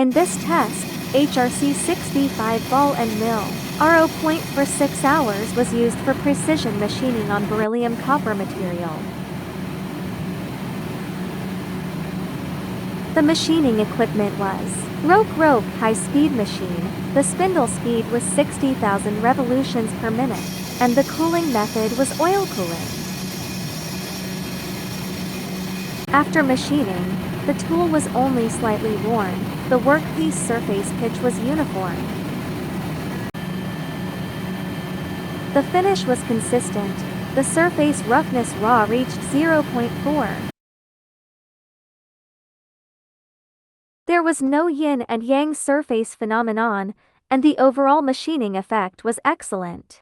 In this test, HRC-65 ball and mill RO point for 6 hours was used for precision machining on beryllium copper material. The machining equipment was ROUK-ROUK high-speed machine. The spindle speed was 60,000 revolutions per minute, and the cooling method was oil cooling. After machining, the tool was only slightly worn. The workpiece surface pitch was uniform. The finish was consistent. The surface roughness raw reached 0.4. There was no yin and yang surface phenomenon, and the overall machining effect was excellent.